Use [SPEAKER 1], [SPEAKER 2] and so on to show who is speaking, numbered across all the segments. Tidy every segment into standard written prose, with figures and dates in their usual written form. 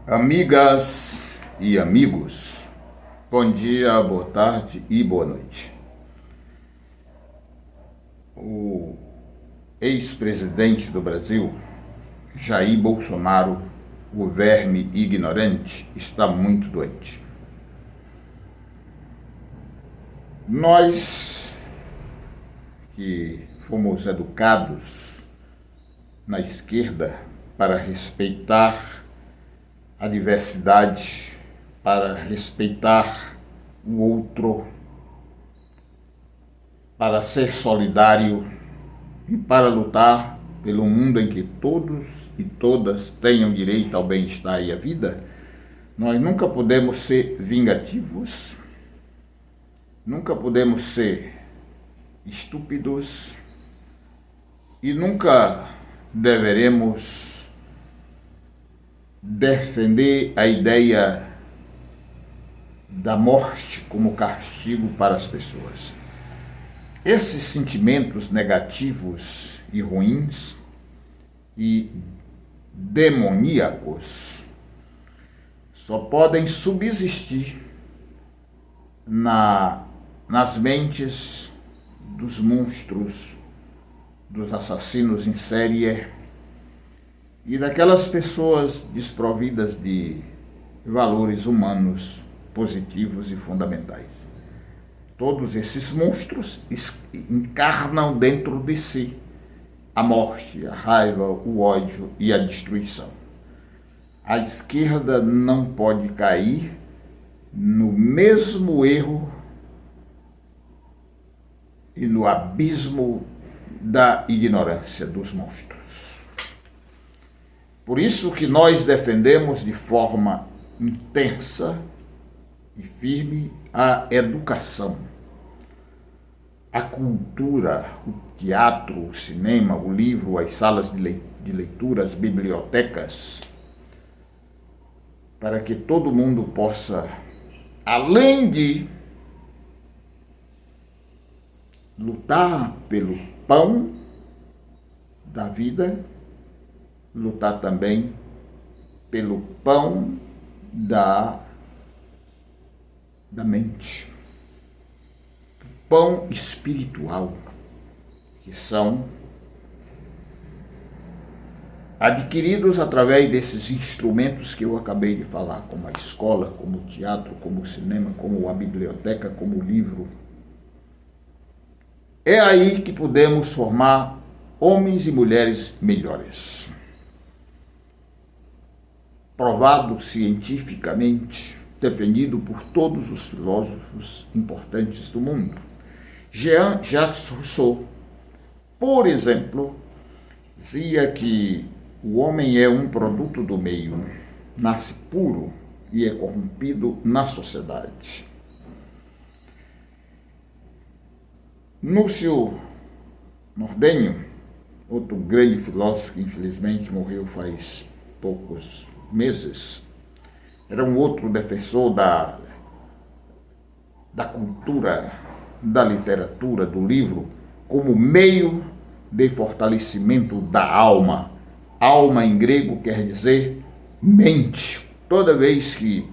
[SPEAKER 1] Amigas e amigos, bom dia, boa tarde e boa noite. O ex-presidente do Brasil, Jair Bolsonaro, o verme ignorante, está muito doente. Nós que fomos educados na esquerda para respeitar a diversidade, para respeitar o outro, para ser solidário e para lutar pelo mundo em que todos e todas tenham direito ao bem-estar e à vida, nós nunca podemos ser vingativos, nunca podemos ser estúpidos e nunca deveremos defender a ideia da morte como castigo para as pessoas. Esses sentimentos negativos e ruins e demoníacos só podem subsistir nas mentes dos monstros, dos assassinos em série e daquelas pessoas desprovidas de valores humanos positivos e fundamentais. Todos esses monstros encarnam dentro de si a morte, a raiva, o ódio e a destruição. A esquerda não pode cair no mesmo erro e no abismo da ignorância dos monstros. Por isso que nós defendemos de forma intensa e firme a educação, a cultura, o teatro, o cinema, o livro, as salas de leitura, as bibliotecas, para que todo mundo possa, além de lutar pelo pão da vida, lutar também pelo pão da mente, pão espiritual, que são adquiridos através desses instrumentos que eu acabei de falar, como a escola, como o teatro, como o cinema, como a biblioteca, como o livro. É aí que podemos formar homens e mulheres melhores. Provado cientificamente, defendido por todos os filósofos importantes do mundo. Jean-Jacques Rousseau, por exemplo, dizia que o homem é um produto do meio, nasce puro e é corrompido na sociedade. Lúcio Nordenho, outro grande filósofo que infelizmente morreu faz poucos meses, era um outro defensor da cultura, da literatura, do livro, como meio de fortalecimento da alma. Alma em grego quer dizer mente. Toda vez que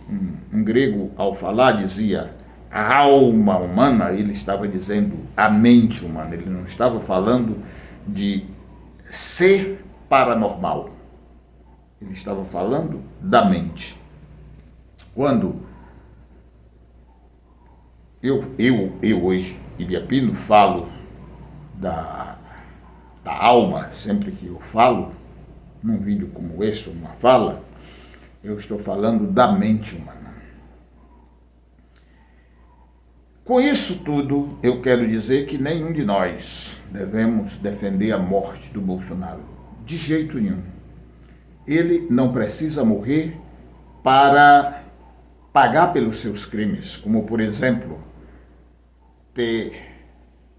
[SPEAKER 1] um grego, ao falar, dizia a alma humana, ele estava dizendo a mente humana, ele não estava falando de ser paranormal, ele estava falando da mente. Quando eu hoje, Ibiapino, falo da alma, sempre que eu falo, num vídeo como esse, uma fala, eu estou falando da mente humana. Com isso tudo, eu quero dizer que nenhum de nós devemos defender a morte do Bolsonaro, de jeito nenhum. Ele não precisa morrer para pagar pelos seus crimes, como, por exemplo, ter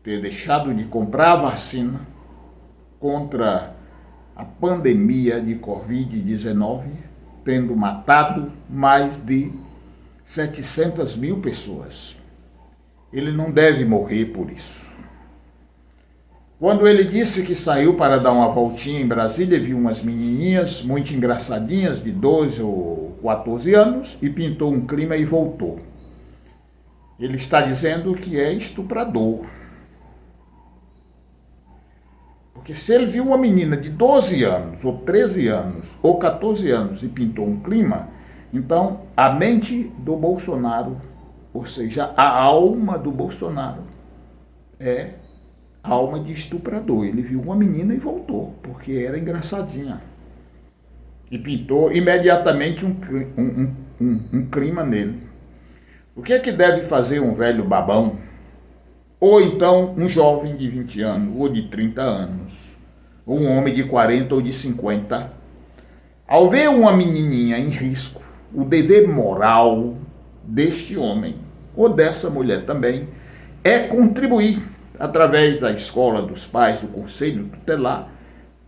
[SPEAKER 1] deixado de comprar a vacina contra a pandemia de Covid-19, tendo matado mais de 700 mil pessoas. Ele não deve morrer por isso. Quando ele disse que saiu para dar uma voltinha em Brasília, viu umas menininhas muito engraçadinhas, de 12 ou 14 anos e pintou um clima e voltou. Ele está dizendo que é estuprador. Porque se ele viu uma menina de 12 anos, ou 13 anos, ou 14 anos e pintou um clima, então a mente do Bolsonaro, ou seja, a alma do Bolsonaro, é alma de estuprador. Ele viu uma menina e voltou, porque era engraçadinha. E pintou imediatamente um clima nele. O que é que deve fazer um velho babão? Ou então um jovem de 20 anos, ou de 30 anos, ou um homem de 40 ou de 50, ao ver uma menininha em risco, o dever moral deste homem, ou dessa mulher também, é contribuir, através da escola, dos pais, do conselho tutelar,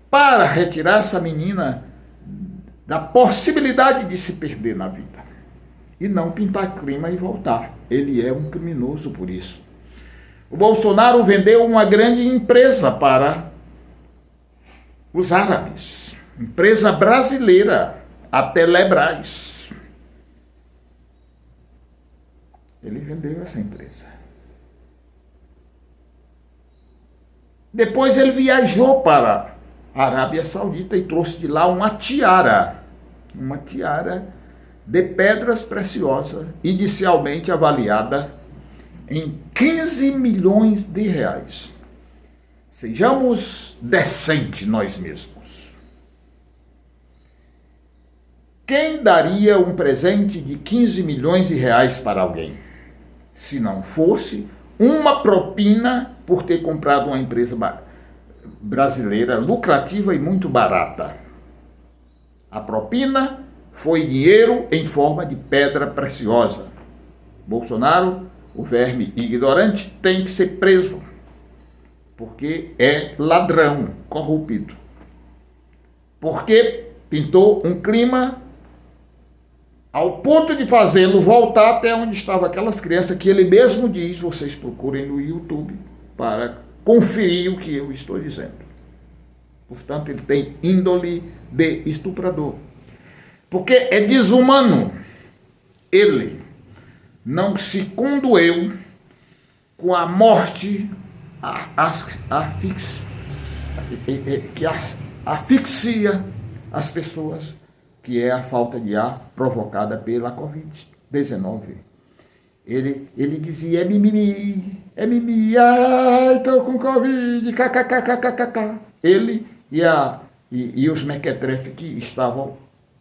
[SPEAKER 1] para retirar essa menina da possibilidade de se perder na vida. E não pintar clima e voltar. Ele é um criminoso por isso. O Bolsonaro vendeu uma grande empresa para os árabes, empresa brasileira, a Telebrás. Ele vendeu essa empresa. Depois ele viajou para a Arábia Saudita e trouxe de lá uma tiara de pedras preciosas, inicialmente avaliada em 15 milhões de reais. Sejamos decentes nós mesmos. Quem daria um presente de 15 milhões de reais para alguém, se não fosse uma propina por ter comprado uma empresa brasileira lucrativa e muito barata? A propina foi dinheiro em forma de pedra preciosa. Bolsonaro, o verme ignorante, tem que ser preso, porque é ladrão, corrupto. Porque pintou um clima ao ponto de fazê-lo voltar até onde estavam aquelas crianças que ele mesmo diz, vocês procurem no YouTube para conferir o que eu estou dizendo. Portanto, ele tem índole de estuprador. Porque é desumano. Ele não se condoeu com a morte que asfixia as pessoas, que é a falta de ar provocada pela Covid-19. Ele dizia, é mimimi, ai, estou com Covid, kkkkkk. Ele e os mequetrefes que estavam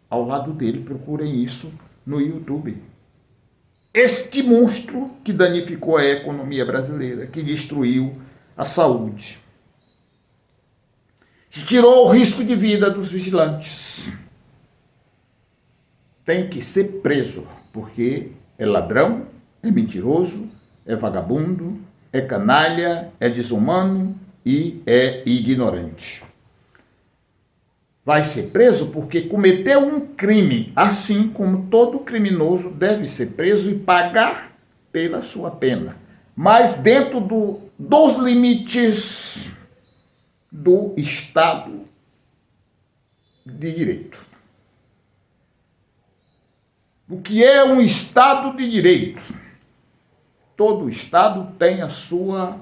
[SPEAKER 1] ao lado dele, procurem isso no YouTube. Este monstro que danificou a economia brasileira, que destruiu a saúde, que tirou o risco de vida dos vigilantes, tem que ser preso, porque é ladrão, é mentiroso, é vagabundo, é canalha, é desumano e é ignorante. Vai ser preso porque cometeu um crime, assim como todo criminoso deve ser preso e pagar pela sua pena, mas dentro dos limites do Estado de Direito. O que é um Estado de Direito? Todo Estado tem a sua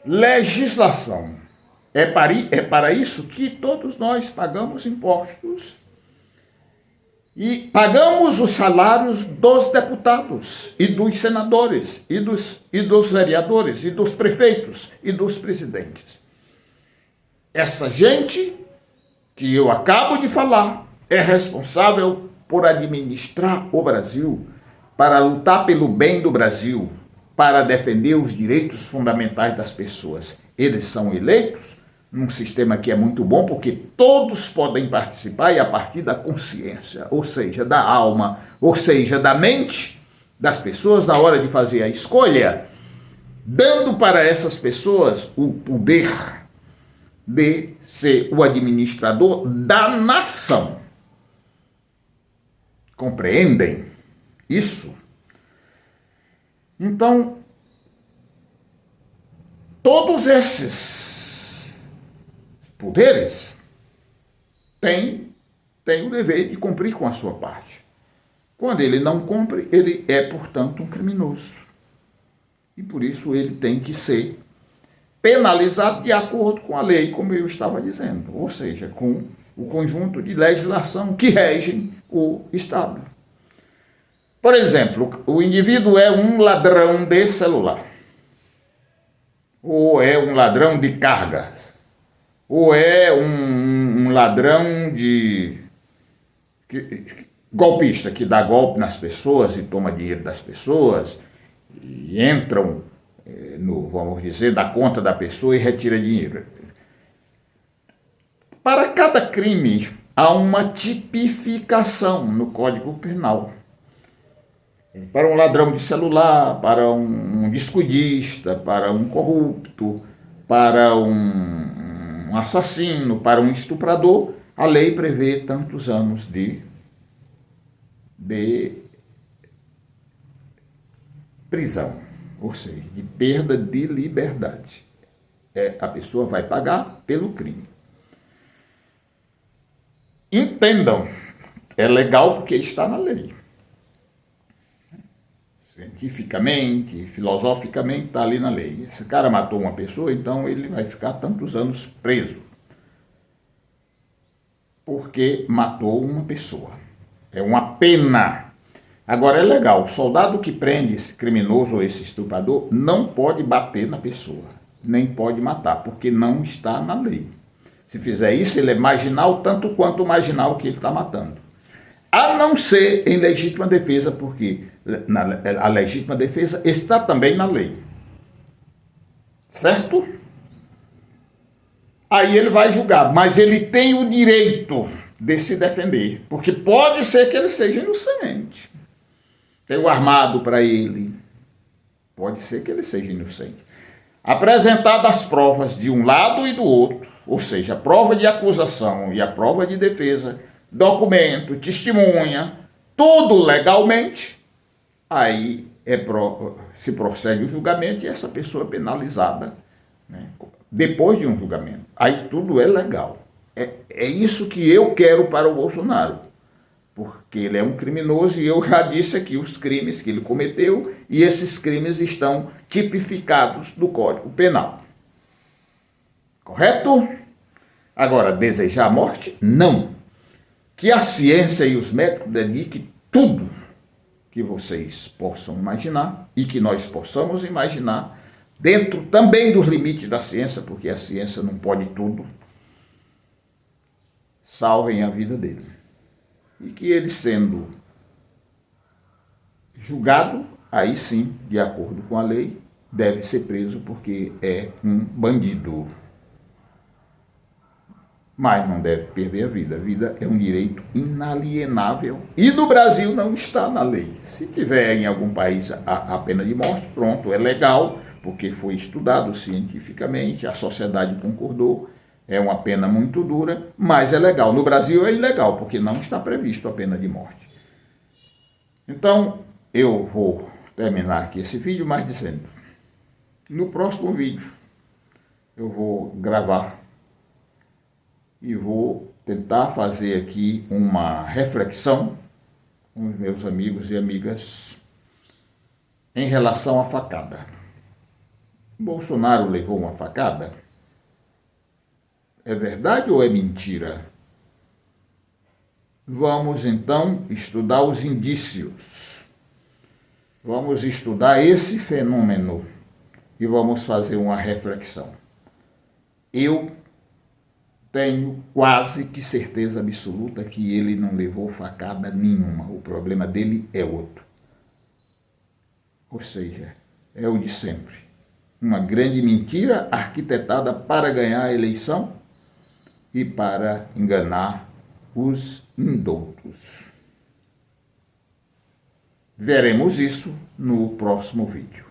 [SPEAKER 1] legislação. É para isso que todos nós pagamos impostos e pagamos os salários dos deputados e dos senadores e dos vereadores e dos prefeitos e dos presidentes. Essa gente que eu acabo de falar é responsável por administrar o Brasil, para lutar pelo bem do Brasil, para defender os direitos fundamentais das pessoas. Eles são eleitos num sistema que é muito bom, porque todos podem participar e a partir da consciência, ou seja, da alma, ou seja, da mente das pessoas na hora de fazer a escolha, dando para essas pessoas o poder de ser o administrador da nação. Compreendem isso? Então, todos esses poderes têm o dever de cumprir com a sua parte. Quando ele não cumpre, ele é, portanto, um criminoso. E por isso ele tem que ser penalizado de acordo com a lei, como eu estava dizendo, ou seja, com o conjunto de legislação que regem o Estado. Por exemplo, o indivíduo é um ladrão de celular, ou é um ladrão de cargas, ou é um ladrão golpista, que dá golpe nas pessoas e toma dinheiro das pessoas, e entram, vamos dizer, da conta da pessoa e retira dinheiro. Para cada crime, há uma tipificação no Código Penal. Para um ladrão de celular, para um descuidista, para um corrupto, para um assassino, para um estuprador, a lei prevê tantos anos de prisão, ou seja, de perda de liberdade. A pessoa vai pagar pelo crime. Entendam, é legal porque está na lei. Cientificamente, filosoficamente, está ali na lei. Esse cara matou uma pessoa, então ele vai ficar tantos anos preso. Porque matou uma pessoa. É uma pena. Agora é legal, o soldado que prende esse criminoso ou esse estuprador não pode bater na pessoa, nem pode matar, porque não está na lei. Se fizer isso, ele é marginal tanto quanto o marginal que ele está matando. A não ser em legítima defesa, porque a legítima defesa está também na lei. Certo? Aí ele vai julgar, mas ele tem o direito de se defender, porque pode ser que ele seja inocente. Tem o armado para ele. Pode ser que ele seja inocente. Apresentadas as provas de um lado e do outro, ou seja, a prova de acusação e a prova de defesa, documento, testemunha, tudo legalmente, aí se procede o julgamento e essa pessoa é penalizada, né, depois de um julgamento. Aí tudo é legal. É isso que eu quero para o Bolsonaro, porque ele é um criminoso e eu já disse aqui os crimes que ele cometeu e esses crimes estão tipificados no Código Penal. Correto? Agora, desejar a morte? Não. Que a ciência e os médicos dediquem tudo que vocês possam imaginar e que nós possamos imaginar, dentro também dos limites da ciência, porque a ciência não pode tudo, salvem a vida dele. E que ele sendo julgado, aí sim, de acordo com a lei, deve ser preso porque é um bandido. Mas não deve perder a vida. A vida é um direito inalienável e no Brasil não está na lei. Se tiver em algum país a pena de morte, pronto, é legal, porque foi estudado cientificamente, a sociedade concordou, é uma pena muito dura, mas é legal. No Brasil é ilegal, porque não está previsto a pena de morte. Então, eu vou terminar aqui esse vídeo, mas dizendo, no próximo vídeo eu vou gravar e vou tentar fazer aqui uma reflexão com os meus amigos e amigas em relação à facada. Bolsonaro levou uma facada? É verdade ou é mentira? Vamos então estudar os indícios. Vamos estudar esse fenômeno e vamos fazer uma reflexão. Eu tenho quase que certeza absoluta que ele não levou facada nenhuma. O problema dele é outro. Ou seja, é o de sempre. Uma grande mentira arquitetada para ganhar a eleição e para enganar os indoutos. Veremos isso no próximo vídeo.